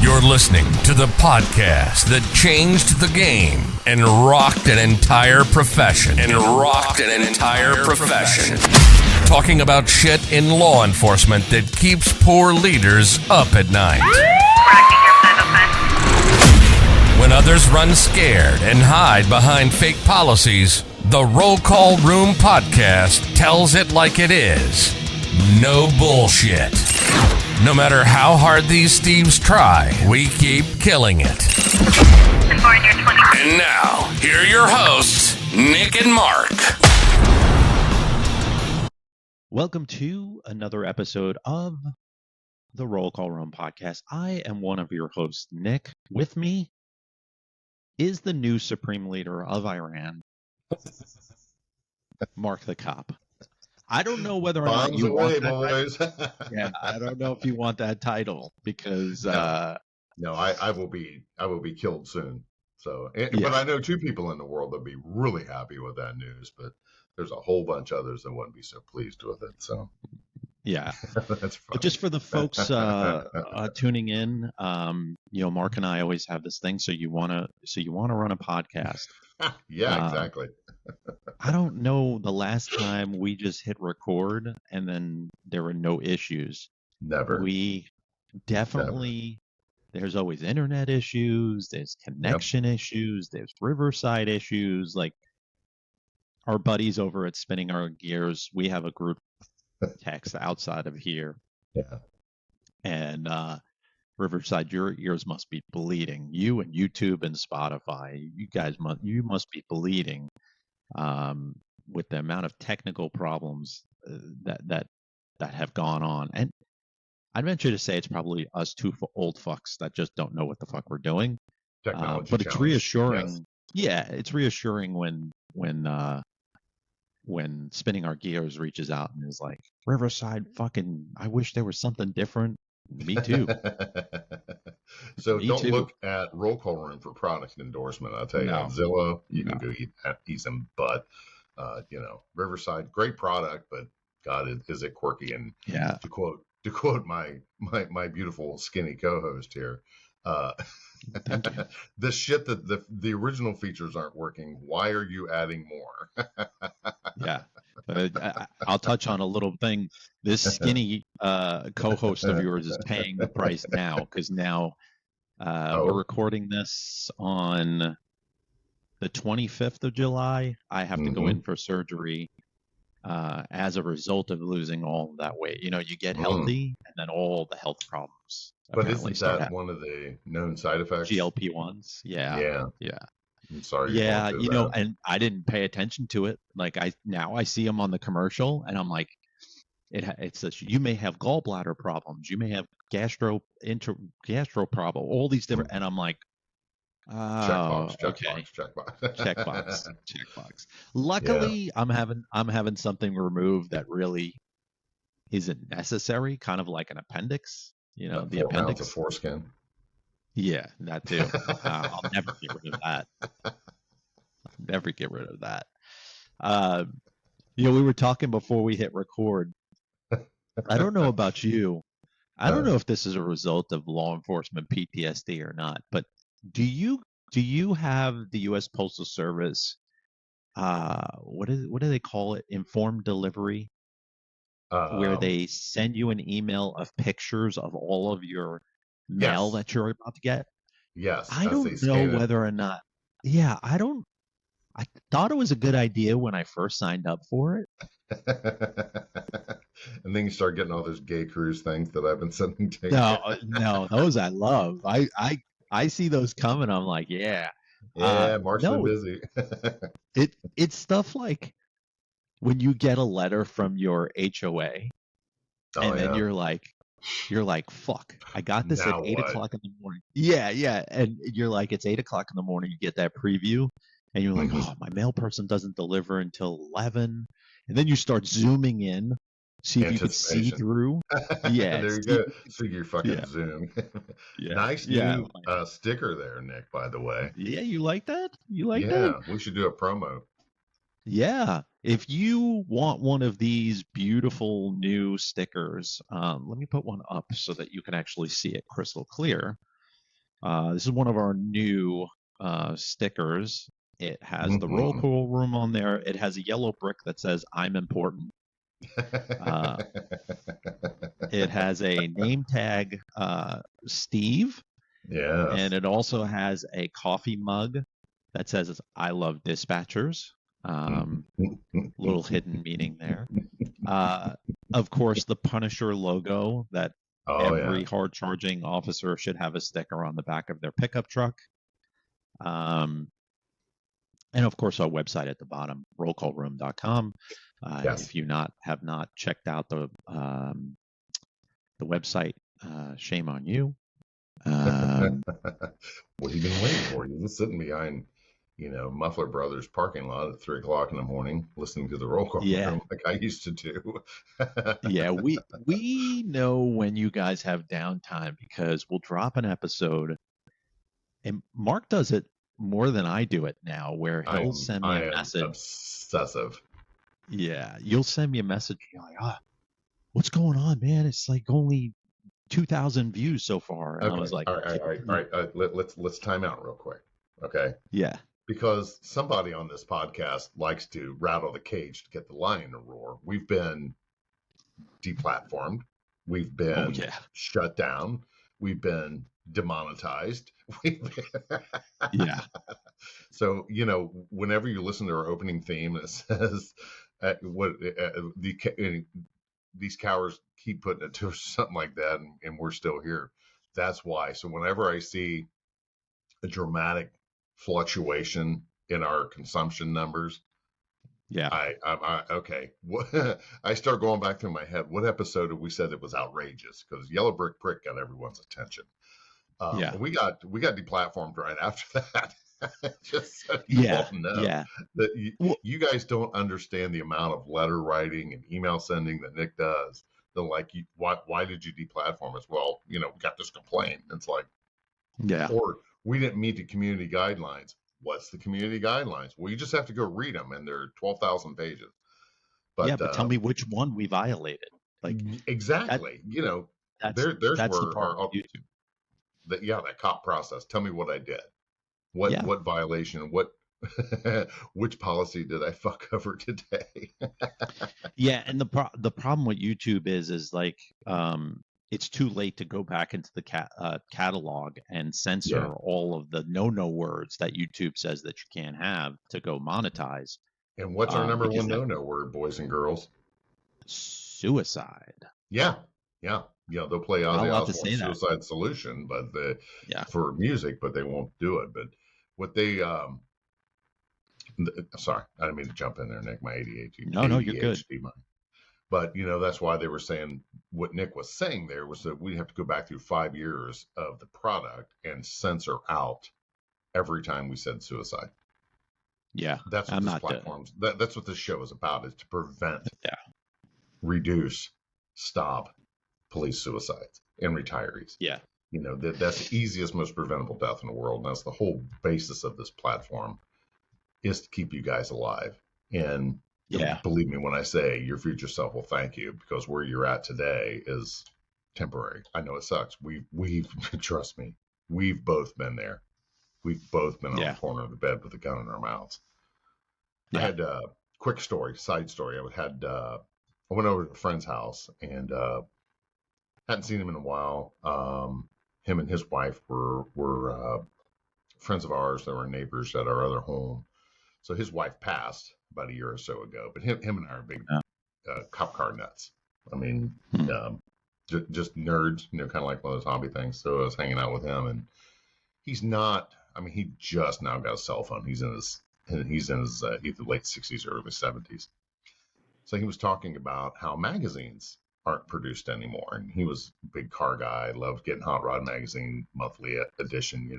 You're listening to the podcast that changed the game and rocked an entire profession. Talking about shit in law enforcement that keeps poor leaders up at night. When others run scared and hide behind fake policies, the Roll Call Room podcast tells it like it is. No bullshit. No matter how hard these thieves try, we keep killing it. And now, here are your hosts, Nick and Mark. Welcome to another episode of the Roll Call Room podcast. I am one of your hosts, Nick. With me is the new Supreme Leader of Iran, Mark the Cop. I don't know whether or not you want that. Yeah, I don't know if you want that title because I will be killed soon. So, but I know two people in the world that'd be really happy with that news, but there's a whole bunch of others that wouldn't be so pleased with it. So, yeah, that's fine. But just for the folks tuning in, Mark and I always have this thing. So you wanna run a podcast? Yeah, exactly. I don't know the last time we just hit record and then there were no issues. Never. We definitely. There's always internet issues. There's connection issues. There's Riverside issues. Like our buddies over at Spinning Our Gears, we have a group text outside of here. Yeah. And Riverside, your ears must be bleeding. You and YouTube and Spotify, you must be bleeding with the amount of technical problems that have gone on. And I'd venture to say it's probably us two old fucks that just don't know what the fuck we're doing. Technology but it's reassuring. Yes. Yeah, it's reassuring when Spinning Our Gears reaches out and is like, Riverside, fucking, I wish there was something different. Me too. So don't look at Roll Call Room for product endorsement. I'll tell you, on Zillow, you can go eat some butt. Riverside, great product, but God, is it quirky? And to quote my beautiful skinny co-host here, the shit that the original features aren't working. Why are you adding more? Yeah. I'll touch on a little thing. This skinny co-host of yours is paying the price now because now we're recording this on the 25th of July. I have to go in for surgery as a result of losing all of that weight. You get healthy and then all the health problems. But isn't that one of the known side effects? GLP-1s. Yeah. I'm sorry. Yeah, and I didn't pay attention to it. Like I see them on the commercial, and I'm like, it's you may have gallbladder problems, you may have gastro problem, all these different, and I'm like, checkbox. Luckily, I'm having something removed that really isn't necessary, kind of like an appendix. The appendix of foreskin. Yeah, that too. I'll never get rid of that. We were talking before we hit record. I don't know about you. I don't know if this is a result of law enforcement PTSD or not, but do you have the U.S. Postal Service? What do they call it? Informed delivery, where they send you an email of pictures of all of your mail that you're about to get. Yes. I don't know whether or not. Yeah, I thought it was a good idea when I first signed up for it. And then you start getting all those gay cruise things that I've been sending to you. No, those I love. I see those coming. I'm like, yeah. Mark's been busy. It's stuff like when you get a letter from your HOA, and then you're like, fuck, I got this now at 8 what? o'clock in the morning. Yeah. And you're like, it's 8 o'clock in the morning. You get that preview and you're like, oh, my mail person doesn't deliver until 11. And then you start zooming in, see if you can see through. Yeah. There you go. See your fucking zoom. Nice new sticker there, Nick, by the way. Yeah. You like that? that? Yeah. We should do a promo. Yeah. If you want one of these beautiful new stickers, let me put one up so that you can actually see it crystal clear. This is one of our new stickers. It has the roll call room on there. It has a yellow brick that says "I'm important." It has a name tag, Steve. Yes. And it also has a coffee mug that says "I love dispatchers." Little hidden meaning there. Of course, the Punisher logo that every hard-charging officer should have a sticker on the back of their pickup truck. And of course, our website at the bottom, rollcallroom.com. If you have not checked out the website, shame on you. What have you been waiting for? You've been sitting behind, Muffler Brothers parking lot at 3:00 in the morning, listening to the roll call room like I used to do. Yeah, we know when you guys have downtime because we'll drop an episode, and Mark does it more than I do it now, where he'll send me a message. Obsessive. Yeah, you'll send me a message. You're like, what's going on, man? It's like only 2,000 views so far. And okay. I was like, all right. Let's time out real quick. Okay. Yeah. Because somebody on this podcast likes to rattle the cage to get the lion to roar. We've been deplatformed. We've been shut down. We've been demonetized. Yeah. So, whenever you listen to our opening theme, it says, these cowards keep putting it to something like that, and we're still here. That's why. So whenever I see a dramatic fluctuation in our consumption numbers, okay. I start going back through my head. What episode did we said it was outrageous? Because Yellow Brick Prick got everyone's attention. We got deplatformed right after that. Just so you all know that you guys don't understand the amount of letter writing and email sending that Nick does. They're like, why did you deplatform us? Well, we got this complaint. It's like, or we didn't meet the community guidelines. What's the community guidelines? Well, you just have to go read them, and they're 12,000 pages. But tell me which one we violated. Like exactly, there's where the part our YouTube. That cop process. Tell me what I did. What violation? Which policy did I fuck over today? And the problem with YouTube is like it's too late to go back into the catalog and censor all of the no words that YouTube says that you can't have to go monetize. And what's our number one no word, boys and girls? Suicide. Yeah. They'll play Ozzy Osbourne's Suicide Solution, but for music, but they won't do it. But what they sorry, I didn't mean to jump in there, Nick. My ADHD. No, you're good. Mind. But that's why they were saying what Nick was saying there was that we have to go back through 5 years of the product and censor out every time we said suicide. Yeah, that's what this platform's. That's what this show is about: is to prevent, reduce, stop police suicides and retirees. Yeah. That's the easiest, most preventable death in the world. And that's the whole basis of this platform, is to keep you guys alive. And believe me when I say your future self will thank you, because where you're at today is temporary. I know it sucks. We've trust me, we've both been there. We've both been on the corner of the bed with a gun in our mouths. I had a quick side story. I went over to a friend's house and hadn't seen him in a while. Him and his wife were friends of ours that were neighbors at our other home. So his wife passed about a year or so ago, but him and I are big cop car nuts. I mean, just nerds, kind of like one of those hobby things. So I was hanging out with him, and he's not. I mean, he just now got a cell phone. He's in his either late 60s or early 70s. So he was talking about how magazines aren't produced anymore, and he was a big car guy, loved getting Hot Rod magazine monthly edition,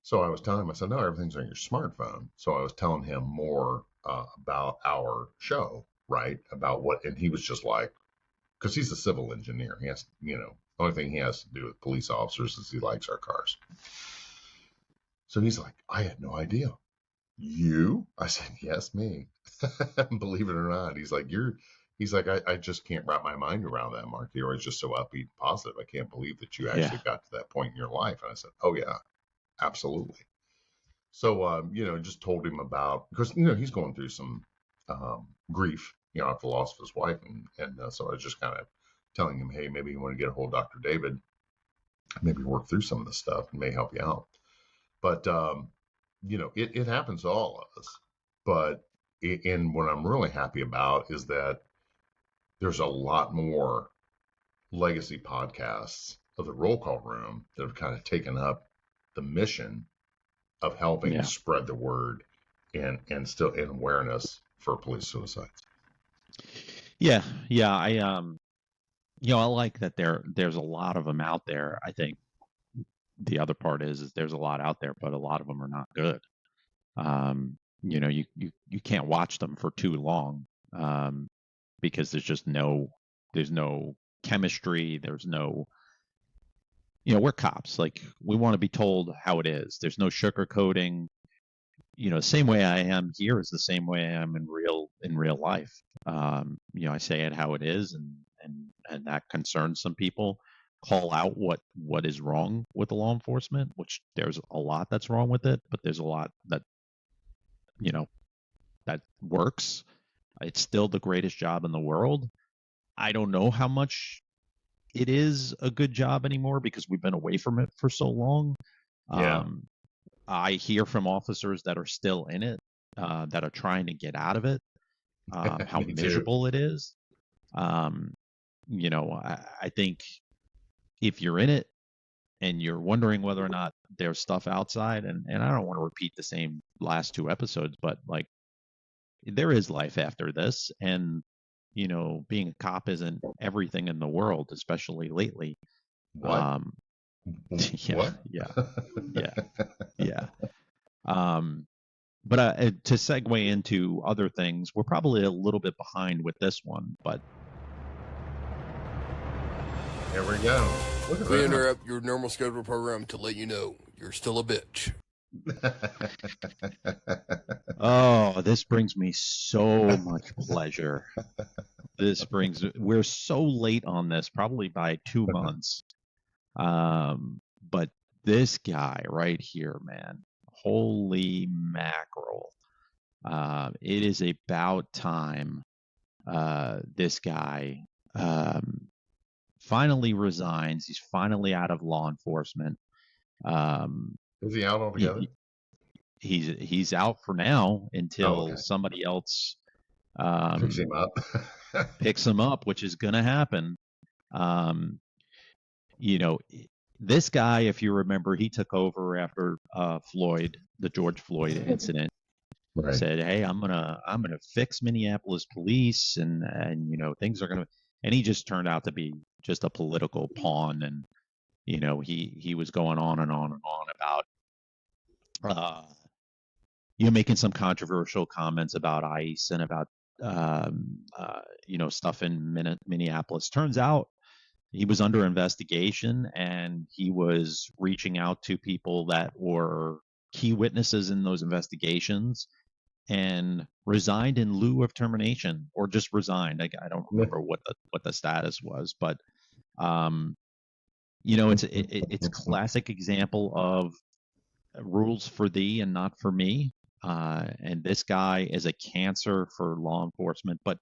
So I was telling him, I said, no, everything's on your smartphone. So I was telling him more about our show, right? About what, and he was just like, because he's a civil engineer. He has, the only thing he has to do with police officers is he likes our cars. So he's like, I had no idea. You? I said, yes, me. Believe it or not. He's like, you're he's like, I just can't wrap my mind around that, Mark. You're always just so upbeat and positive. I can't believe that you actually got to that point in your life. And I said, oh yeah, absolutely. So, just told him about, because, he's going through some grief, after the loss of his wife. And so I was just kind of telling him, hey, maybe you want to get a hold of Dr. David, maybe work through some of this stuff and may help you out. But, it happens to all of us. But, and what I'm really happy about is that there's a lot more legacy podcasts of the Roll Call Room that have kind of taken up the mission of helping spread the word and still in awareness for police suicides. Yeah. I like that there's a lot of them out there. I think the other part is there's a lot out there, but a lot of them are not good. You can't watch them for too long because there's no chemistry. There's no, we're cops. Like, we want to be told how it is. There's no sugarcoating. The same way I am here is the same way I am in real life. I say it how it is, and that concerns some people. Call out what is wrong with the law enforcement, which there's a lot that's wrong with it, but there's a lot that that works. It's still the greatest job in the world. I don't know how much it is a good job anymore because we've been away from it for so long. Yeah. I hear from officers that are still in it, that are trying to get out of it, how miserable it is. I think if you're in it and you're wondering whether or not there's stuff outside, and I don't want to repeat the same last two episodes, but like, there is life after this, and being a cop isn't everything in the world, especially lately. What? Yeah. But to segue into other things, we're probably a little bit behind with this one, but here we go. We interrupt your normal scheduled program to let you know you're still a bitch. Oh, this brings me so much pleasure. We're so late on this, probably by 2 months. But this guy right here, man, holy mackerel. It is about time this guy finally resigns. He's finally out of law enforcement. Is he out altogether? He's out for now until somebody else picks him up, which is going to happen. This guy, if you remember, he took over after the George Floyd incident. Right. Said, "Hey, I'm gonna fix Minneapolis police, and things are gonna." And he just turned out to be just a political pawn, and he was going on and on and on about making some controversial comments about ICE and about stuff in Minneapolis. Turns out he was under investigation, and he was reaching out to people that were key witnesses in those investigations, and resigned in lieu of termination, or just resigned. I don't remember what the status was, but it's a classic example of rules for thee and not for me. And this guy is a cancer for law enforcement, but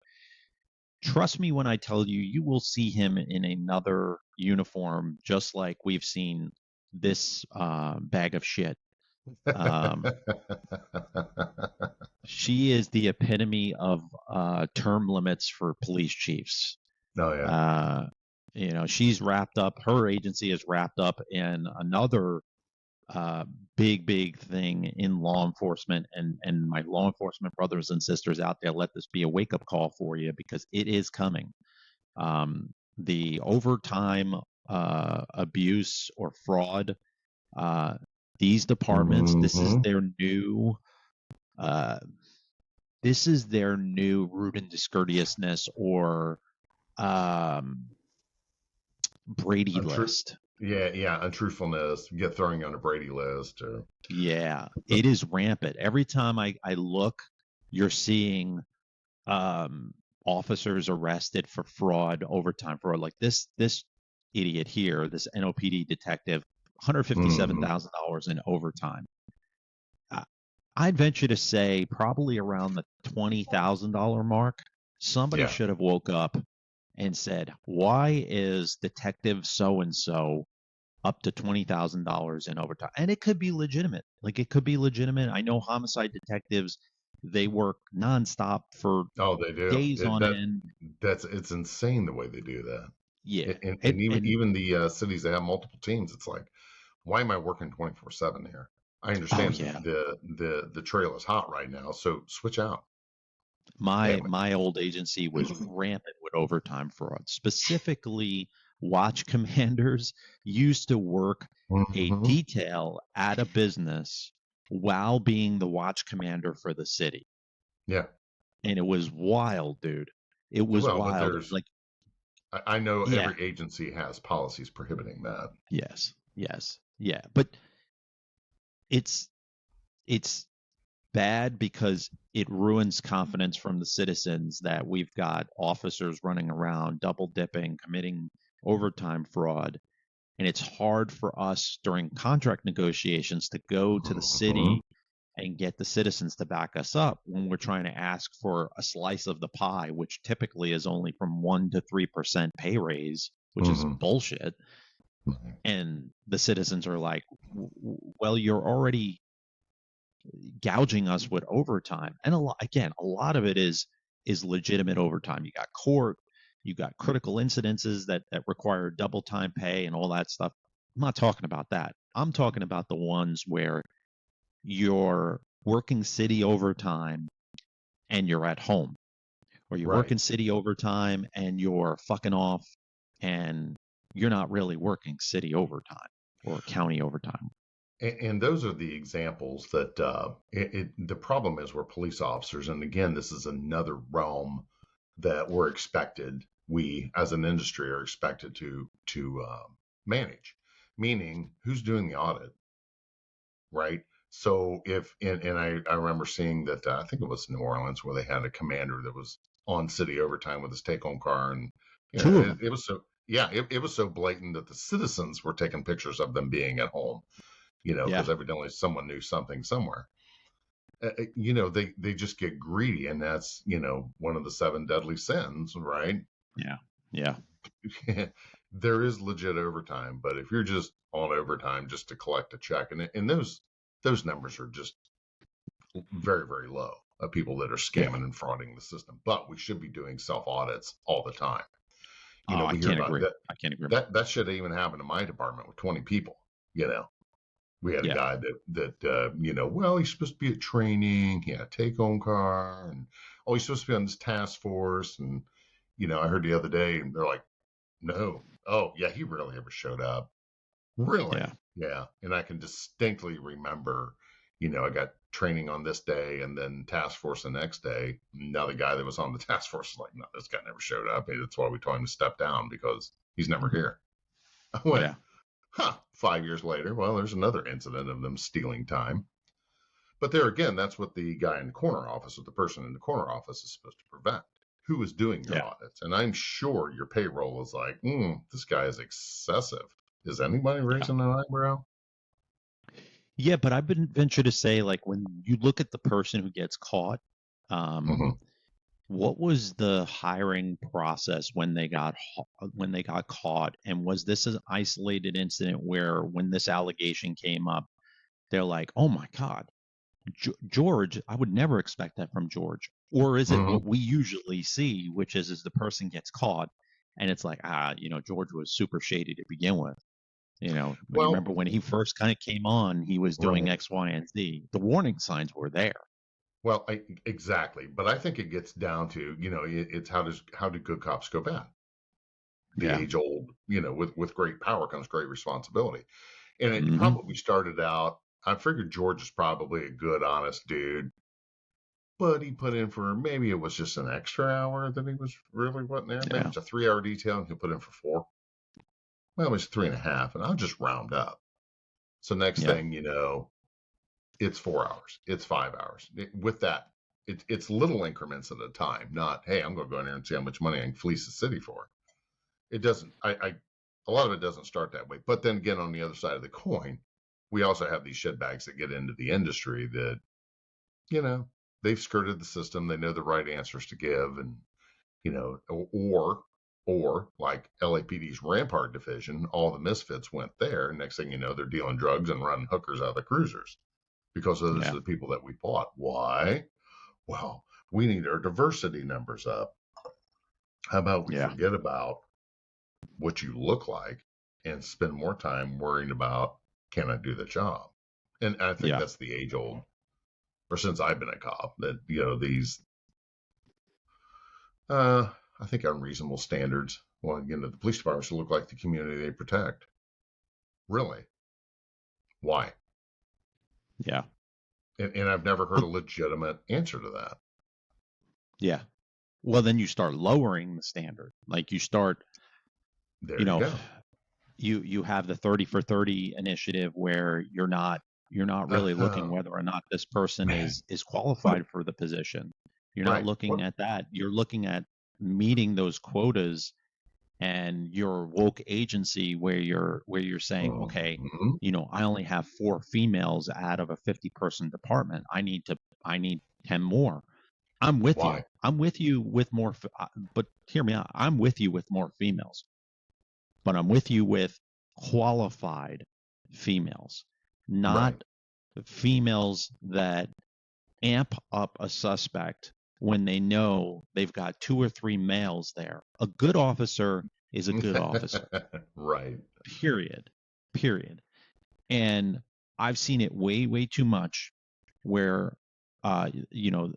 trust me when I tell you, you will see him in another uniform, just like we've seen this bag of shit. She is the epitome of term limits for police chiefs. Oh yeah. She's wrapped up. Her agency is wrapped up in another big thing in law enforcement, and my law enforcement brothers and sisters out there, let this be a wake-up call for you, because it is coming. The overtime abuse or fraud, these departments, this is their new rude and discourteousness, or Brady list. Yeah, untruthfulness, get throwing on a Brady list. Yeah, it is rampant. Every time I look, you're seeing officers arrested for fraud, overtime fraud, like this idiot here, this NOPD detective, $157,000 in overtime. I'd venture to say probably around the $20,000 mark. Somebody should have woke up and said, why is detective so-and-so up to $20,000 in overtime? And it could be legitimate. Like, it could be legitimate. I know homicide detectives, they work nonstop for they do. days on end. It's insane the way they do that. Yeah. And even the cities that have multiple teams, it's like, why am I working 24/7 here? I understand the trail is hot right now, so switch out. My old agency was rampant with overtime fraud. Specifically, watch commanders used to work a detail at a business while being the watch commander for the city. Yeah. And it was wild, dude. It was wild. Like, I know every agency has policies prohibiting that. Yes. Yeah. But it's bad because it ruins confidence from the citizens that we've got officers running around double dipping, committing overtime fraud. And it's hard for us during contract negotiations to go to the city and get the citizens to back us up when we're trying to ask for a slice of the pie, which typically is only from 1% to 3% pay raise, which is bullshit. And the citizens are like, well, you're already gouging us with overtime. And a lot of it is legitimate overtime. You got court, you got critical incidences that require double time pay and all that stuff. I'm not talking about that. I'm talking about the ones where you're working city overtime and you're at home, or you're working city overtime and you're fucking off and you're not really working city overtime or county overtime. And those are the examples that the problem is we're police officers. And again, this is another realm that we're expected, we as an industry are expected to manage, meaning who's doing the audit, right? So I remember seeing that, I think it was New Orleans, where they had a commander that was on city overtime with his take-home car. And it was so, it was so blatant that the citizens were taking pictures of them being at home. Because evidently someone knew something somewhere. They just get greedy, and that's, one of the 7 deadly sins, right? Yeah. There is legit overtime, but if you're just on overtime just to collect a check, and those numbers are just very, very low of people that are scamming and frauding the system. But we should be doing self audits all the time. I can't agree. I can't agree. That should even happen in my department with 20 people. We had a guy that well, he's supposed to be at training. He had a take-home car, and he's supposed to be on this task force. And I heard the other day, and they're like, no, he rarely ever showed up. Really? Yeah. And I can distinctly remember, I got training on this day, and then task force the next day. Now the guy that was on the task force is like, no, this guy never showed up. That's why we told him to step down, because he's never here. I went, 5 years later, well, there's another incident of them stealing time. But there again, that's what the guy in the corner office, or the person in the corner office, is supposed to prevent. Who is doing your audits? And I'm sure your payroll is like, this guy is excessive. Is anybody raising an eyebrow? Yeah, but I've been venture to say, like, when you look at the person who gets caught, what was the hiring process when they got caught? And was this an isolated incident where, when this allegation came up, they're like, oh my God, George, I would never expect that from George? Or is it what we usually see, which is the person gets caught and it's like, George was super shady to begin with. Remember when he first kind of came on, he was doing X, Y, and Z. The warning signs were there. Well, exactly. But I think it gets down to, it's how do good cops go bad? The age old, with great power comes great responsibility. And it probably started out, I figured George is probably a good, honest dude, but he put in for, maybe it was just an extra hour that he was really wasn't there. Maybe it's a 3-hour detail and he'll put in for 4. Well, it was 3.5, and I'll just round up. So next thing you know, it's 4 hours, it's 5 hours. With that, it's little increments at a time, not, hey, I'm going to go in there and see how much money I can fleece the city for. It doesn't, a lot of it doesn't start that way. But then again, on the other side of the coin, we also have these shitbags that get into the industry that, they've skirted the system. They know the right answers to give. And, or like LAPD's Rampart division, all the misfits went there. Next thing you know, they're dealing drugs and running hookers out of the cruisers because those are the people that we bought. Why? Well, we need our diversity numbers up. How about we forget about what you look like and spend more time worrying about, can I do the job? And I think that's the age old, or since I've been a cop, that, these, I think unreasonable standards. Well, the police department should look like the community they protect. Really? Why? Yeah. And I've never heard a legitimate answer to that. Yeah. Well, then you start lowering the standard. Like you start, there you go. You have the 30 for 30 initiative where you're not really looking whether or not this person is qualified for the position. You're not looking at that. You're looking at meeting those quotas and your woke agency where you're saying, okay, I only have 4 females out of a 50-person department. I need 10 more. I'm with you. I'm with you with more, but hear me out. I'm with you with more females, but I'm with you with qualified females, not females that amp up a suspect when they know they've got 2 or 3 males there. A good officer is a good officer. Right. Period. And I've seen it way, way too much where,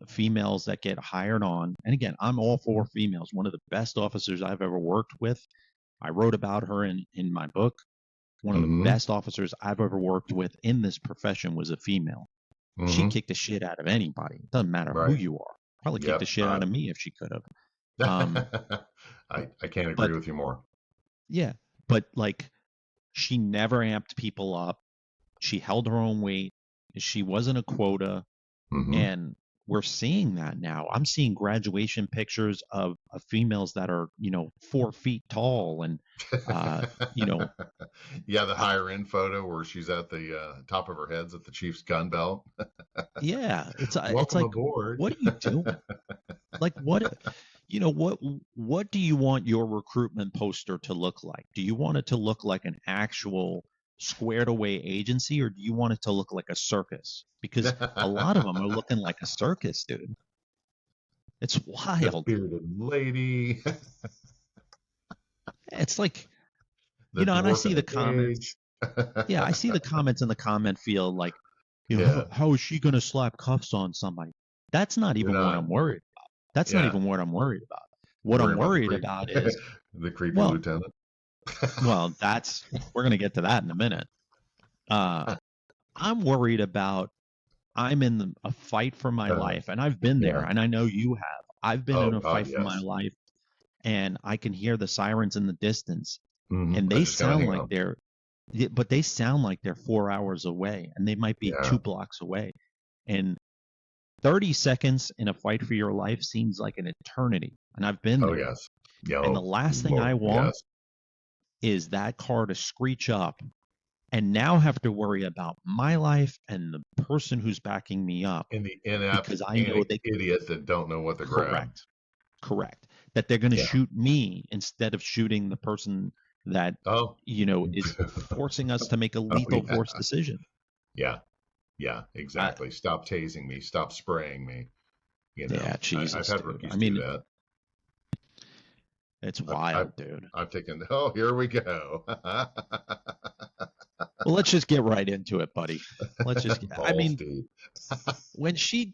females that get hired on. And again, I'm all for females. One of the best officers I've ever worked with. I wrote about her in my book. One of the best officers I've ever worked with in this profession was a female. She kicked the shit out of anybody. It doesn't matter who you are. Probably kicked the shit out of me if she could have. I can't agree with you more. Yeah. But like, she never amped people up. She held her own weight. She wasn't a quota. And we're seeing that now. I'm seeing graduation pictures of females that are, 4 feet tall and, Yeah, the higher end photo where she's at the top of her head's at the chief's gun belt. Yeah, it's Welcome like, aboard. what are you doing? Like, what do you want your recruitment poster to look like? Do you want it to look like an actual squared away agency, or do you want it to look like a circus? Because a lot of them are looking like a circus, dude. It's wild. The bearded lady. It's like, and I see the comments. Yeah, I see the comments in the comment field like, how is she going to slap cuffs on somebody? That's not even what I'm worried about. That's not even what I'm worried about. What I'm worried about is the creepy lieutenant. Well, we're going to get to that in a minute. I'm worried about, I'm in a fight for my life, and I've been there, and I know you have. I've been in a fight for my life, and I can hear the sirens in the distance, and they sound like they sound like they're 4 hours away, and they might be 2 blocks away. And 30 seconds in a fight for your life seems like an eternity, and I've been there. Oh, yes. Yeah, and the last thing I want is that car to screech up and now have to worry about my life and the person who's backing me up. And the because I know idiots that don't know what to grab. Correct. That they're going to shoot me instead of shooting the person that is forcing us to make a lethal force decision. Yeah, exactly. Stop tasing me. Stop spraying me. Yeah, Jesus. I've had rookies do that. It's wild, dude. I've taken. Oh, here we go. Well, let's just get right into it, buddy. Let's just. When she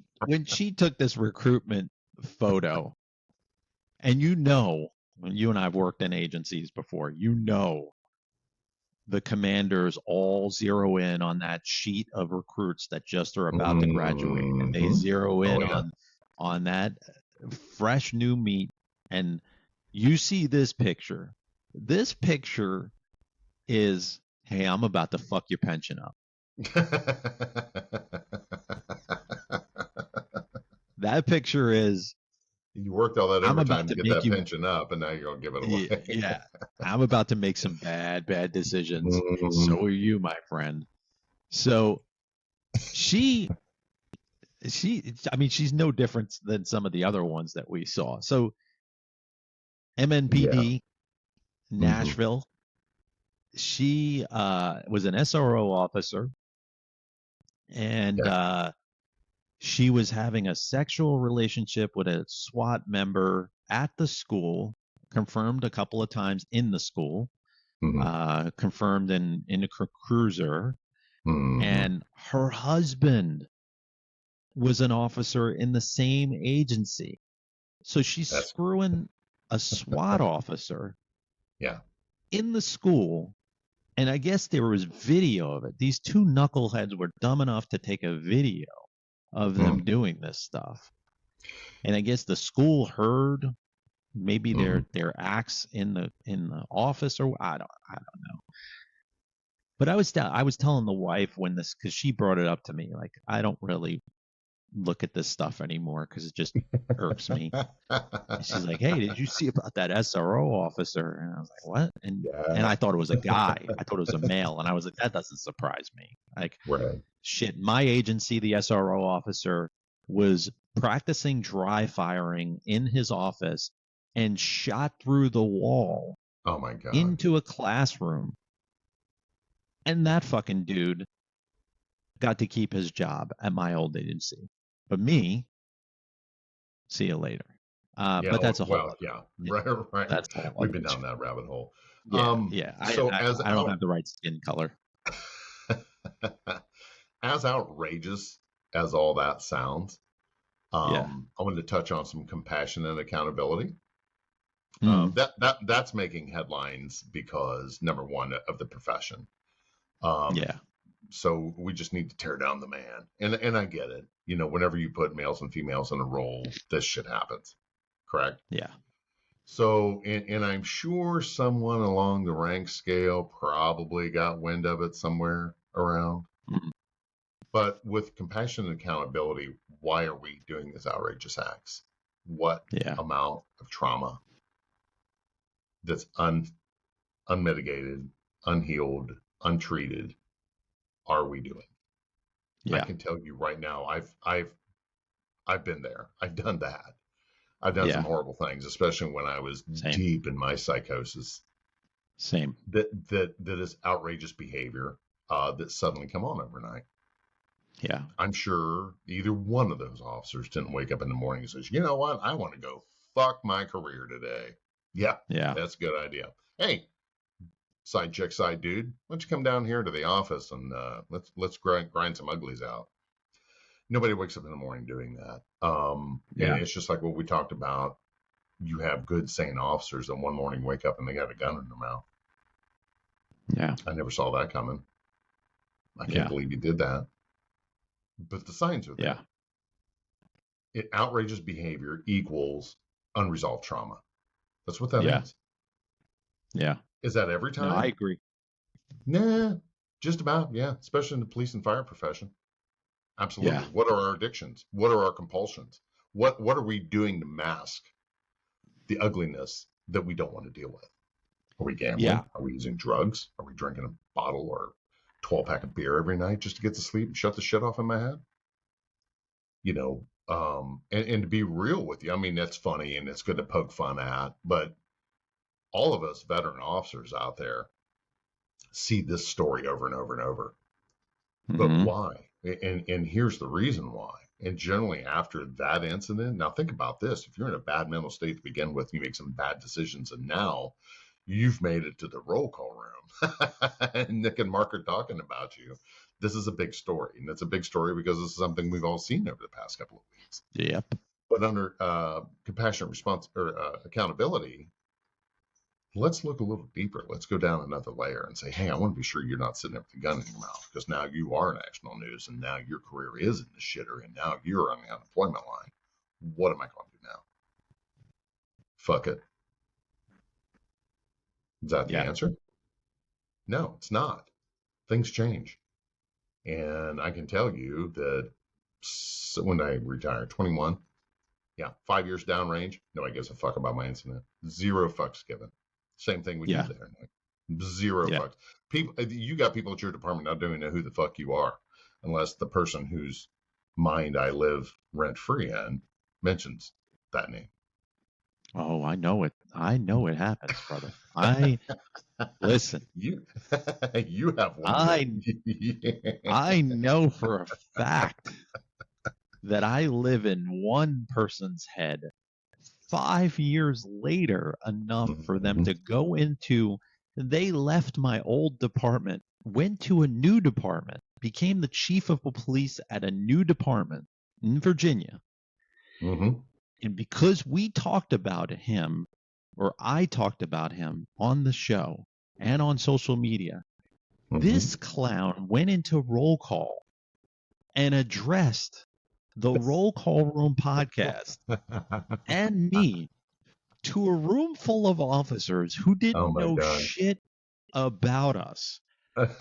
took this recruitment photo, and when you and I have worked in agencies before, the commanders all zero in on that sheet of recruits that just are about to graduate, and they zero in on that fresh new meat. And you see this picture. This picture is, hey, I'm about to fuck your pension up. That picture is, You worked all that I'm overtime about to to get make that you, pension up, and now you're gonna give it away. yeah, I'm about to make some bad decisions. Mhm. So are you, my friend. So she, I mean, she's no different than some of the other ones that we saw. So Yeah. MNPD, hmm Nashville, she was an SRO officer, and Yeah. she was having a sexual relationship with a SWAT member at the school, confirmed a couple of times in the school, hmm confirmed in a cruiser, hmm and her husband was an officer in the same agency. So she's That's screwing a SWAT officer yeah. in the school. And I guess there was video of it. These two knuckleheads were dumb enough to take a video of them Mm-hmm. doing this stuff. And I guess the school heard maybe their acts in the office, or I don't know. But I was telling the wife when this, because she brought it up to me, like, I don't really look at this stuff anymore because it just irks me. And she's like, "Hey, did you see about that SRO officer?" And I was like, "What?" And Yeah. I thought it was a guy. I thought it was a male, and I was like, "That doesn't surprise me." Like, Right. shit, my agency, the SRO officer, was practicing dry firing in his office and shot through the wall Oh my God. into a classroom. And that fucking dude got to keep his job at my old agency. But me, see you later. Yeah. But that's a whole Well, other, yeah. yeah, Right. Right. that's a whole We've other been down issue. that rabbit hole. Yeah, yeah. So as I don't have the right skin color. as outrageous as all that sounds, Yeah. I wanted to touch on some compassion and accountability. Mm, That's making headlines because number one of the profession. Um, yeah. so we just need to tear down the man, and I get it. You know, whenever you put males and females in a role, this shit happens. Correct. Yeah. So, and I'm sure someone along the rank scale probably got wind of it somewhere around. Mm, But with compassion and accountability, why are we doing these outrageous acts? What yeah. amount of trauma that's unmitigated, unhealed, untreated are we doing? I Yeah. can tell you right now, I've been there. I've done that. I've done some Yeah. horrible things, especially when I was Same. deep in my psychosis. Same. That is outrageous behavior that suddenly come on overnight. Yeah. I'm sure either one of those officers didn't wake up in the morning and says, you know what, I want to go fuck my career today. Yeah, Yeah. that's a good idea. Hey, side chick, side dude, why don't you come down here to the office and let's grind some uglies out. Nobody wakes up in the morning doing that. And Yeah. it's just like what we talked about. You have good, sane officers that one morning wake up and they got a gun in their mouth. Yeah. I never saw that coming. I can't Yeah. believe he did that. But the signs are there. Yeah. Outrageous behavior equals unresolved trauma. That's what that Yeah. means. Yeah. Is that every No, I time? agree. Nah, just about. Yeah, especially in the police and fire profession. Absolutely. Yeah. What are our addictions? What are our compulsions? What are we doing to mask the ugliness that we don't want to deal with? Are we gambling? Yeah. Are we using drugs? Are we drinking a bottle or 12-pack of beer every night just to get to sleep and shut the shit off in my head? You know, and to be real with you, I mean, that's funny and it's good to poke fun at, but all of us veteran officers out there see this story over and over and over. But Mm-hmm. why? And here's the reason why. And generally after that incident, now think about this. If you're in a bad mental state to begin with, you make some bad decisions, and now you've made it to the roll call room. And Nick and Mark are talking about you. This is a big story. And it's a big story because this is something we've all seen over the past couple of weeks. Yep. But under compassionate response or accountability, let's look a little deeper. Let's go down another layer and say, hey, I want to be sure you're not sitting there with a gun in your mouth, because now you are national news and now your career is in the shitter and now you're on the unemployment line. What am I going to do now? Fuck it. Is that the Yeah. answer? No, it's not. Things change. And I can tell you that when I retired, 21, Yeah, 5 years downrange, nobody gives a fuck about my incident. Zero fucks given. Same thing with you there, Nick. Zero fucks. People, you got people at your department not doing know who the fuck you are, unless the person whose mind I live rent free in mentions that name. Oh, I know it. I know it happens, brother. I listen. You have one. I know for a fact that I live in one person's head 5 years later enough for them to go into. They left my old department, went to a new department, became the chief of police at a new department in Virginia. And because we talked about him, or I talked about him on the show and on social media, this clown went into roll call and addressed the Roll Call Room podcast and me to a room full of officers who didn't know shit about us.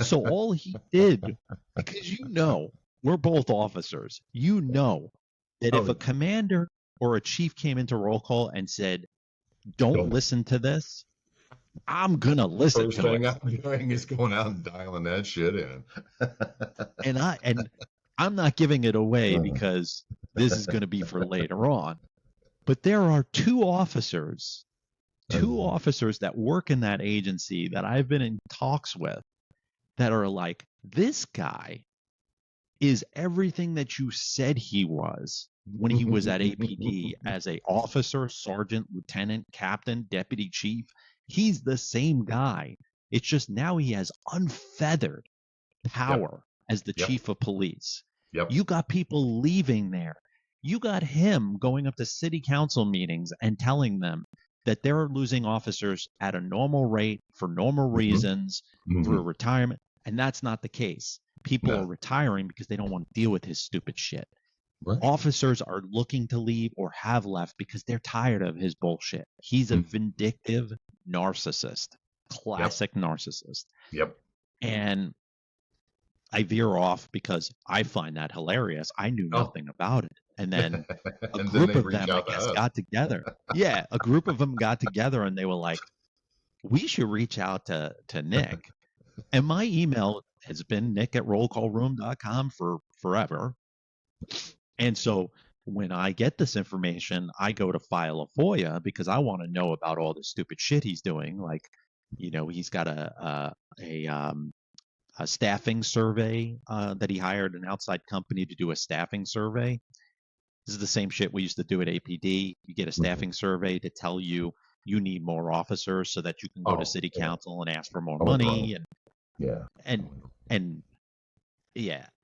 So all he did, because we're both officers, that if a commander or a chief came into roll call and said, don't listen to this, I'm going to listen First to thing it. I'm doing is going out and dialing that shit in. and I'm not giving it away because this is going to be for later on. But there are two officers that work in that agency that I've been in talks with that are like, this guy is everything that you said he was when he was at APD as a officer, sergeant, lieutenant, captain, deputy chief. He's the same guy. It's just now he has unfeathered power as the chief of police. You got people leaving there. You got him going up to city council meetings and telling them that they're losing officers at a normal rate for normal reasons through retirement. And that's not the case. People are retiring because they don't want to deal with his stupid shit. Officers are looking to leave or have left because they're tired of his bullshit. He's a vindictive narcissist, classic narcissist. And I veer off because I find that hilarious. I knew nothing about it. And then a group of them, I guess, got together. Yeah, a group of them got together and they were like, we should reach out to Nick. And my email has been nick@rollcallroom.com for forever. And so when I get this information, I go to file a FOIA because I want to know about all the stupid shit he's doing. Like, he's got a staffing survey that he hired an outside company to do a staffing survey. This is the same shit we used to do at APD. You get a staffing survey to tell you need more officers so that you can go to city council and ask for more money.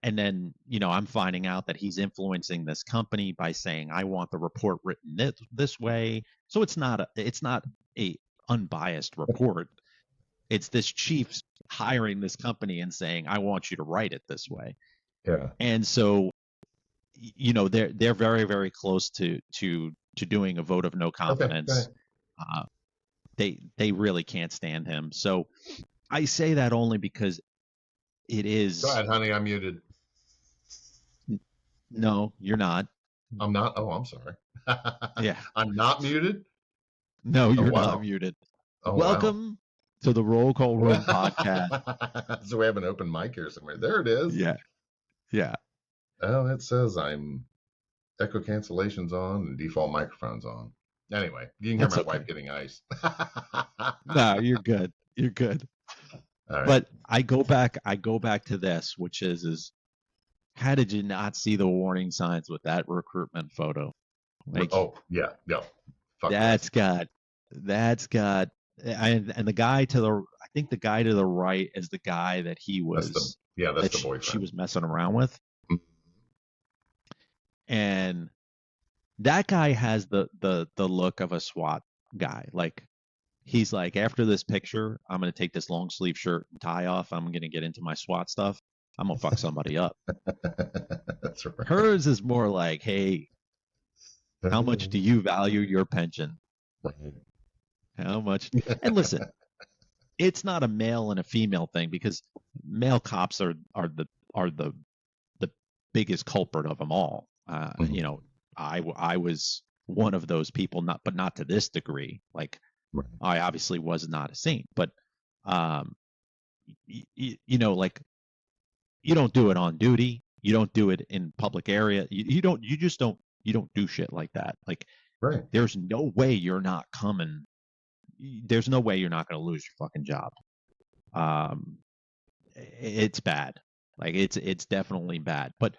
And then, I'm finding out that he's influencing this company by saying, I want the report written this way. So it's not a unbiased report. It's this chief hiring this company and saying, I want you to write it this way. And so, they're very, very close to doing a vote of no confidence. They really can't stand him. So I say that only because it is. Go ahead, honey. I'm muted. No, you're not. I'm not. Oh, I'm sorry. Yeah. I'm not muted? No, you're not muted. Welcome to the Roll Call Room podcast. So we have an open mic here somewhere. There it is. Yeah. Well, it says I'm echo cancellation's on and default microphone's on. Anyway, you can hear my wife getting ice. No, you're good. You're good. Right. But I go back to this, which is how did you not see the warning signs with that recruitment photo? Like, that's got, and the guy I think the guy to the right is the guy that he was, that's the boyfriend she was messing around with. And that guy has the look of a SWAT guy. Like, he's like, after this picture, I'm going to take this long sleeve shirt and tie off. I'm going to get into my SWAT stuff. I'm going to fuck somebody up. That's right. Hers is more like, hey, how much do you value your pension? How much? And listen, it's not a male and a female thing because male cops are the biggest culprit of them all. I was one of those people, but not to this degree. Like, Right. I obviously was not a saint, but you know, like, you don't do it on duty. You don't do it in public area. You don't do shit like that. Like, Right. there's no way you're not coming. There's no way you're not going to lose your fucking job. It's bad. Like, it's definitely bad. But,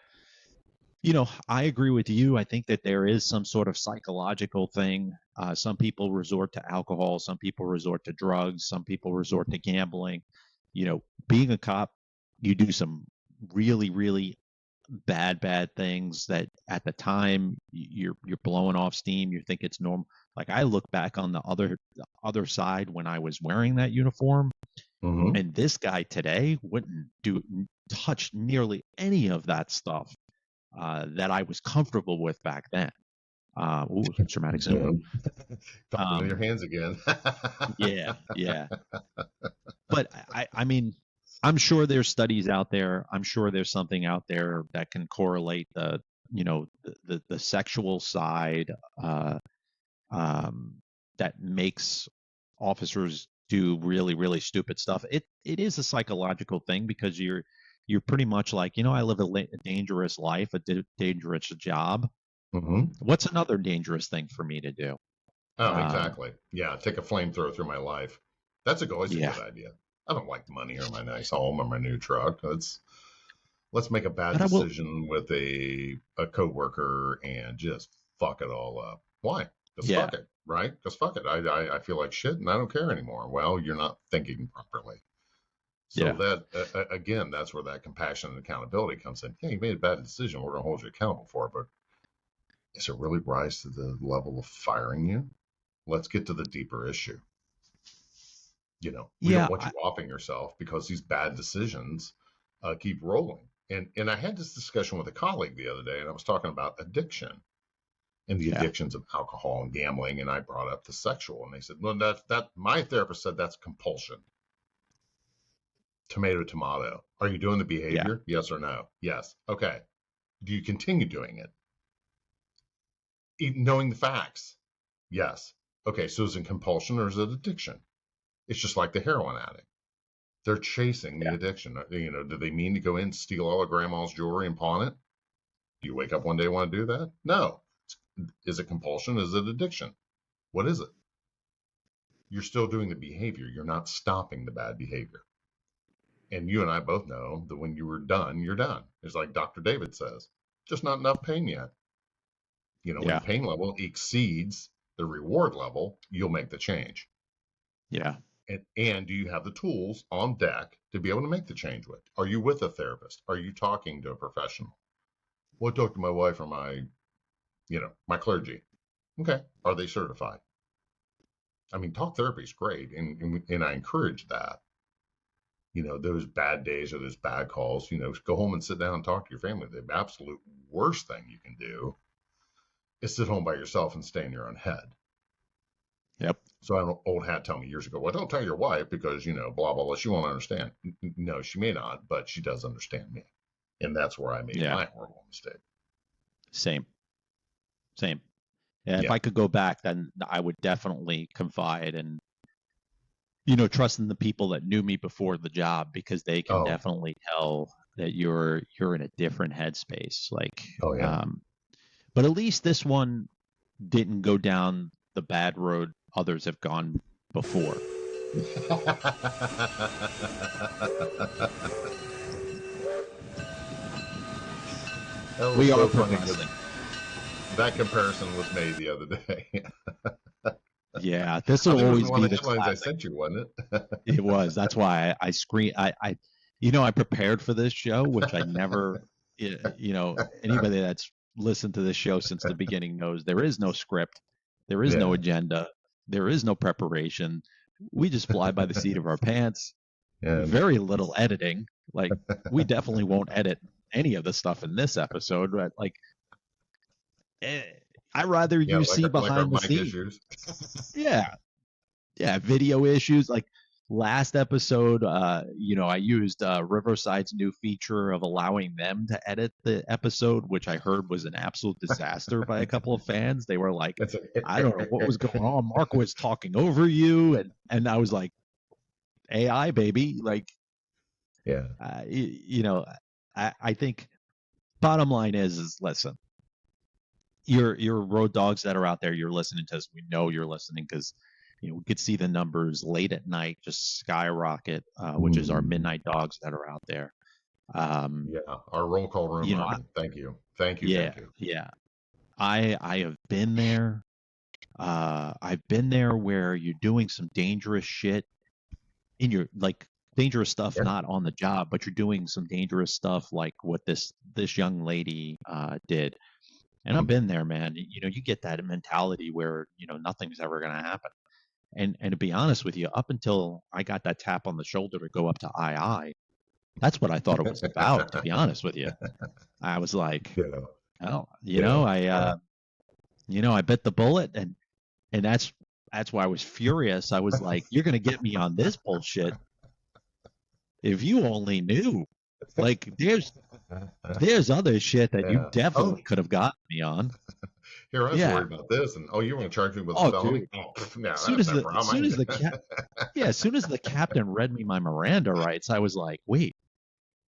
you know, I agree with you. I think that there is some sort of psychological thing. Some people resort to alcohol. Some people resort to drugs. Some people resort to gambling. You know, being a cop, you do some really, really bad things that at the time you're blowing off steam. You think it's normal. Like, I look back on the other side when I was wearing that uniform, and this guy today wouldn't touch nearly any of that stuff that I was comfortable with back then. Ooh, traumatic syndrome. In your hands again. Yeah. But I mean, I'm sure there's studies out there. I'm sure there's something out there that can correlate the sexual side that makes officers do really, really stupid stuff. It is a psychological thing, because you're pretty much like, you know, I live a dangerous life, a dangerous job. What's another dangerous thing for me to do? Oh, exactly. Yeah, take a flamethrower through my life. That's always a good idea. I don't like money or my nice home or my new truck. Let's make a bad decision with a coworker and just fuck it all up. Why? Just fuck it, right? Just fuck it. I feel like shit and I don't care anymore. Well, you're not thinking properly. So that again, that's where that compassion and accountability comes in. Yeah, you made a bad decision. We're gonna hold you accountable for it, but does it really rise to the level of firing you? Let's get to the deeper issue. You know, we don't want you offing yourself because these bad decisions keep rolling. And I had this discussion with a colleague the other day, and I was talking about addiction and the addictions of alcohol and gambling, and I brought up the sexual, and they said, "Well, that my therapist said that's compulsion." Tomato. Are you doing the behavior? Yes or no? Yes. Okay. Do you continue doing it? Even knowing the facts? Yes. Okay. So is it compulsion or is it addiction? It's just like the heroin addict. They're chasing the addiction. You know, do they mean to go in, steal all of grandma's jewelry and pawn it? Do you wake up one day and want to do that? No. Is it compulsion? Is it addiction? What is it? You're still doing the behavior. You're not stopping the bad behavior. And you and I both know that when you were done, you're done. It's like Dr. David says, just not enough pain yet. You know, when the pain level exceeds the reward level, you'll make the change. Yeah. And do you have the tools on deck to be able to make the change with? Are you with a therapist? Are you talking to a professional? Well, I talk to my wife or my clergy. Okay. Are they certified? I mean, talk therapy is great. And I encourage that. You know, those bad days or those bad calls, you know, go home and sit down and talk to your family. The absolute worst thing you can do is sit home by yourself and stay in your own head. Yep. So I had an old hat tell me years ago, well, don't tell your wife because, you know, blah, blah, blah. She won't understand. No, she may not, but she does understand me. And that's where I made my horrible mistake. Same. Yeah, if I could go back, then I would definitely confide and, you know, trusting the people that knew me before the job, because they can definitely tell that you're in a different headspace. Like, but at least this one didn't go down the bad road others have gone before. We are progressing. That comparison was made the other day. Yeah, this will always be the headlines I sent you, wasn't it? It was. That's why I screen. I prepared for this show, which I never. You know, anybody that's listened to this show since the beginning knows there is no script, there is no agenda, there is no preparation. We just fly by the seat of our pants. Very little editing. Like, we definitely won't edit any of the stuff in this episode. But like, I rather you see behind the scenes. Yeah, video issues. Like last episode, I used Riverside's new feature of allowing them to edit the episode, which I heard was an absolute disaster by a couple of fans. They were like, I don't know what was going on. Mark was talking over you. And I was like, AI, baby. Like, yeah. I think bottom line is listen, your road dogs that are out there, you're listening to us. We know you're listening because we could see the numbers late at night just skyrocket, which is our midnight dogs that are out there. Our roll call room. Thank you. Yeah. I have been there. I've been there where you're doing some dangerous shit in your dangerous stuff, not on the job, but you're doing some dangerous stuff like what this young lady did. And I've been there, man. You get that mentality where nothing's ever going to happen. And to be honest with you, up until I got that tap on the shoulder to go up to II, that's what I thought it was about. To be honest with you, I was like, I bit the bullet, and that's why I was furious. I was like, you're going to get me on this bullshit. If you only knew, like, there's other shit that you definitely could have gotten me on. Here, I was worried about this, and you want to charge me with a felony? As soon as the captain read me my Miranda rights, I was like, wait,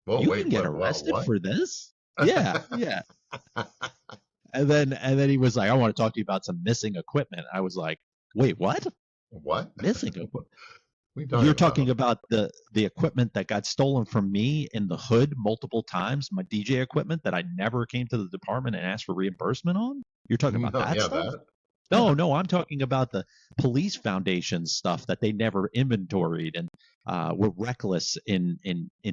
you can get arrested for this? Yeah. And then he was like, I want to talk to you about some missing equipment. I was like, wait, what? What? Missing equipment? You're talking about the equipment that got stolen from me in the hood multiple times, my DJ equipment that I never came to the department and asked for reimbursement on? You're talking about that stuff? No, I'm talking about the police foundation stuff that they never inventoried and were reckless in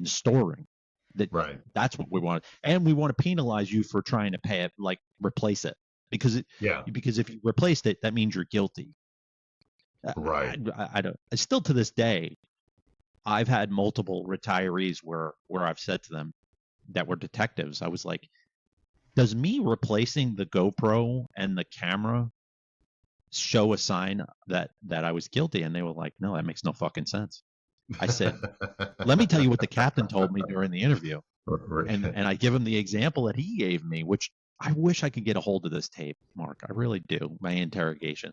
storing. That's what we want. And we want to penalize you for trying to pay it, like replace it. Because if you replaced it, that means you're guilty. Right. I don't. Still to this day, I've had multiple retirees where I've said to them that were detectives. I was like, does me replacing the GoPro and the camera show a sign that I was guilty? And they were like, no, that makes no fucking sense. I said, let me tell you what the captain told me during the interview. And I give him the example that he gave me, which I wish I could get a hold of this tape, Mark. I really do. My interrogation.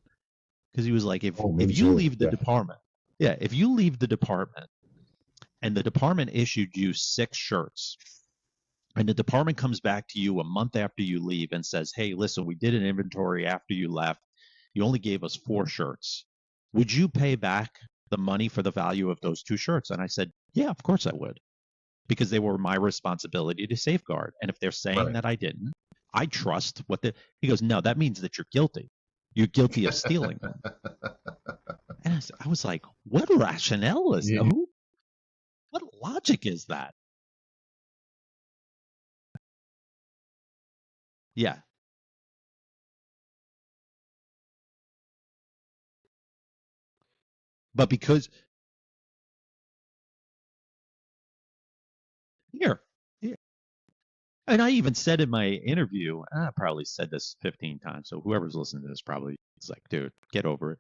Because he was like, if you leave the department, if you leave the department and the department issued you 6 shirts and the department comes back to you a month after you leave and says, hey, listen, we did an inventory after you left. You only gave us 4 shirts. Would you pay back the money for the value of those 2 shirts? And I said, yeah, of course I would, because they were my responsibility to safeguard. And if they're saying that I didn't, I trust what he goes, no, that means that you're guilty. You're guilty of stealing them. And I was like, what rationale is that? What logic is that? Yeah. But because here. And I even said in my interview, I probably said this 15 times, so whoever's listening to this probably is like, dude, get over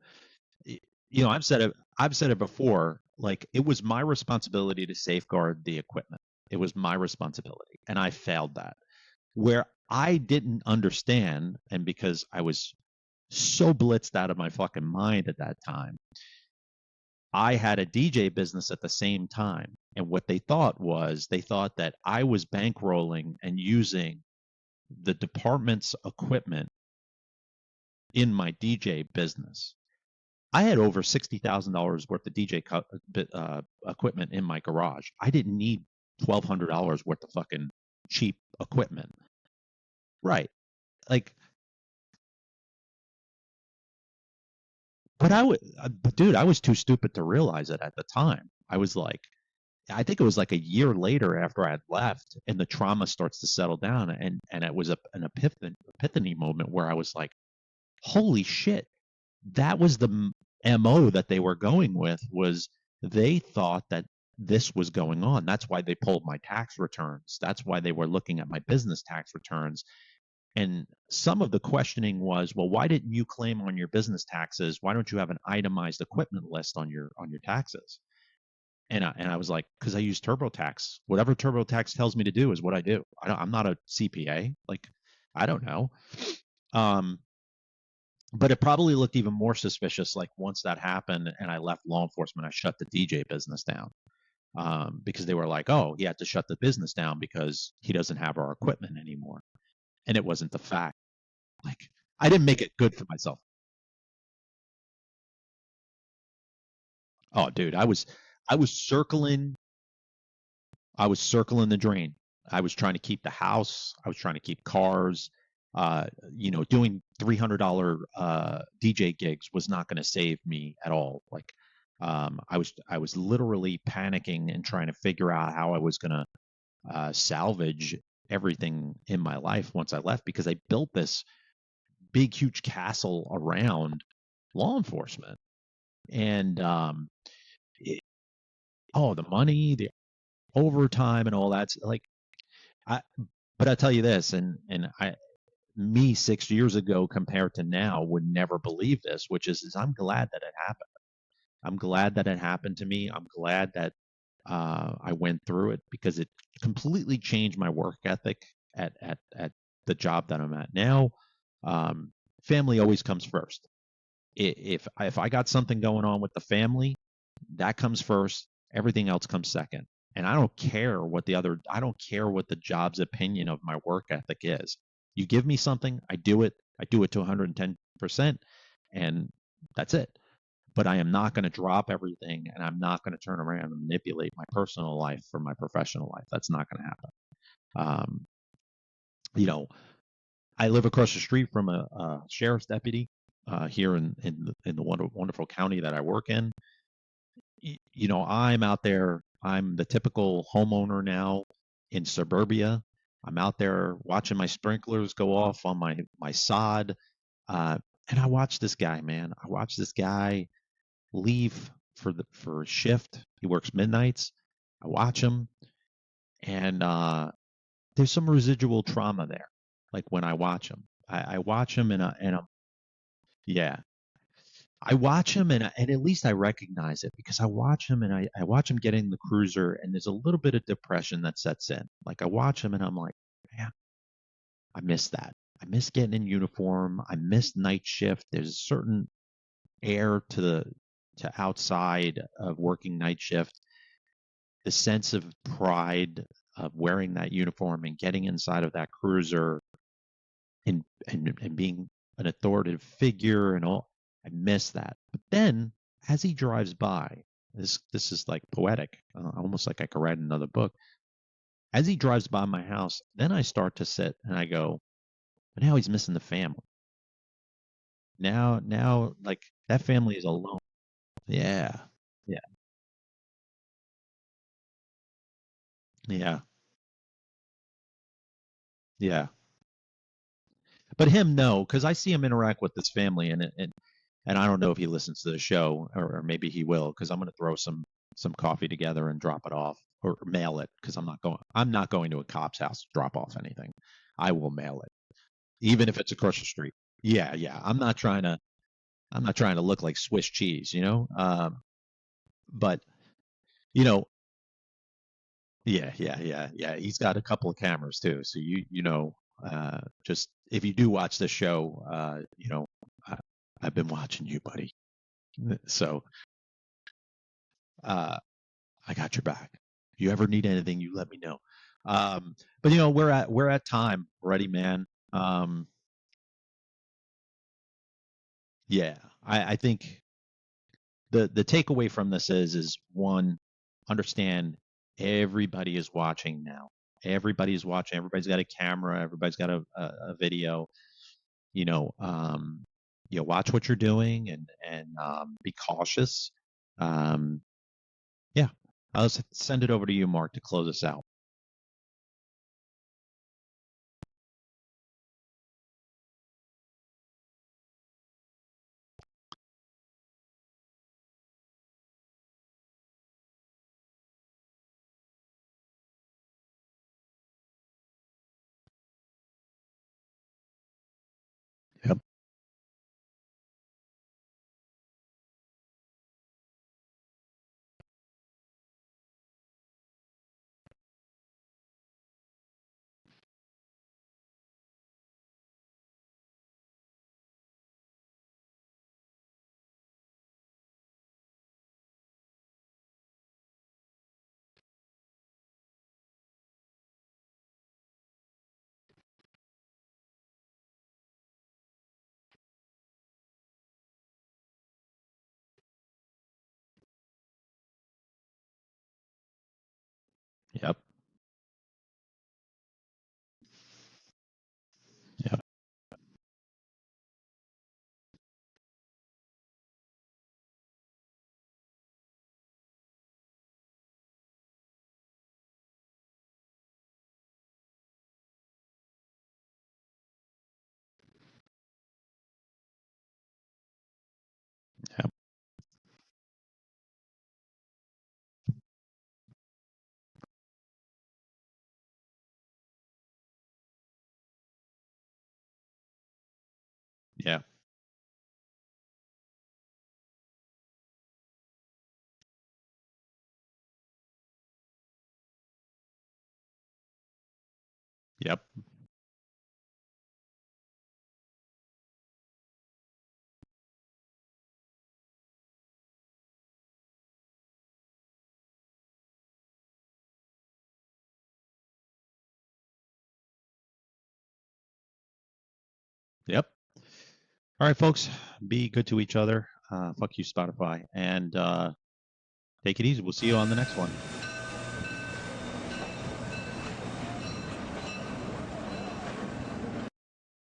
it. I've said it before, like, it was my responsibility to safeguard the equipment. It was my responsibility, and I failed that. Where I didn't understand, and because I was so blitzed out of my fucking mind at that time, I had a DJ business at the same time. And what they thought that I was bankrolling and using the department's equipment in my DJ business. I had over $60,000 worth of DJ equipment in my garage. I didn't need $1,200 worth of fucking cheap equipment. Right. Like, but I was too stupid to realize it at the time. I was like, I think it was like a year later after I had left, and the trauma starts to settle down, and it was an epiphany moment where I was like, holy shit, that was the MO that they were going with. Was they thought that this was going on. That's why they pulled my tax returns. That's why they were looking at my business tax returns. And some of the questioning was, well, why didn't you claim on your business taxes? Why don't you have an itemized equipment list on your taxes? And I was like, because I use TurboTax. Whatever TurboTax tells me to do is what I do. I'm not a CPA. Like, I don't know. But it probably looked even more suspicious. Like once that happened and I left law enforcement, I shut the DJ business down because they were like, oh, he had to shut the business down because he doesn't have our equipment anymore. And it wasn't the fact. Like, I didn't make it good for myself. Oh, dude, I was circling the drain. I was trying to keep the house. I was trying to keep cars. Doing $300 DJ gigs was not going to save me at all. Like, I was literally panicking and trying to figure out how I was going to salvage everything in my life once I left, because I built this big, huge castle around law enforcement. And the money, the overtime, and all that's like, I. But I tell you this, me 6 years ago compared to now would never believe this, which is I'm glad that it happened. I'm glad that it happened to me. I'm glad that I went through it, because it completely changed my work ethic at the job that I'm at now. Family always comes first. If I got something going on with the family, that comes first. Everything else comes second. And I don't care what the job's opinion of my work ethic is. You give me something, I do it. I do it to 110%, and that's it. But I am not going to drop everything, and I'm not going to turn around and manipulate my personal life for my professional life. That's not going to happen. Um, you know, I live across the street from a sheriff's deputy here in the wonderful county that I work in. I'm out there. I'm the typical homeowner now in suburbia. I'm out there watching my sprinklers go off on my sod, and I watch this guy, man. I watch this guy leave for a shift. He works midnights. I watch him, and there's some residual trauma there. Like when I watch him, I watch him, and I'm yeah. I watch him, and at least I recognize it, because I watch him, and I watch him get in the cruiser, and there's a little bit of depression that sets in. Like I watch him and I'm like, man, I miss that. I miss getting in uniform. I miss night shift. There's a certain air to outside of working night shift. The sense of pride of wearing that uniform and getting inside of that cruiser, and being an authoritative figure and all. I miss that. But then, as he drives by, this is like poetic, almost like I could write another book. As he drives by my house, then I start to sit and I go, but now he's missing the family. Now, like that family is alone. Yeah, yeah, yeah, yeah. But him, no, because I see him interact with this family, and I don't know if he listens to the show, or maybe he will, because I'm going to throw some coffee together and drop it off, or mail it, because I'm not going to a cop's house to drop off anything. I will mail it, even if it's across the street. Yeah, yeah. I'm not trying to look like Swiss cheese, you know. But you know, yeah, yeah, yeah, yeah. He's got a couple of cameras too, so just if you do watch the show, I, I've been watching you, buddy. So uh, I got your back. If you ever need anything, you let me know. But we're at time already, man. Um, yeah, I think the takeaway from this is one, understand everybody is watching now. Everybody is watching. Everybody's got a camera. Everybody's got a video. You know, watch what you're doing, and be cautious. Um, yeah, I'll send it over to you, Mark, to close us out. Yep. Yeah. Yep. Yep. All right, folks, be good to each other. Fuck you, Spotify, and take it easy. We'll see you on the next one.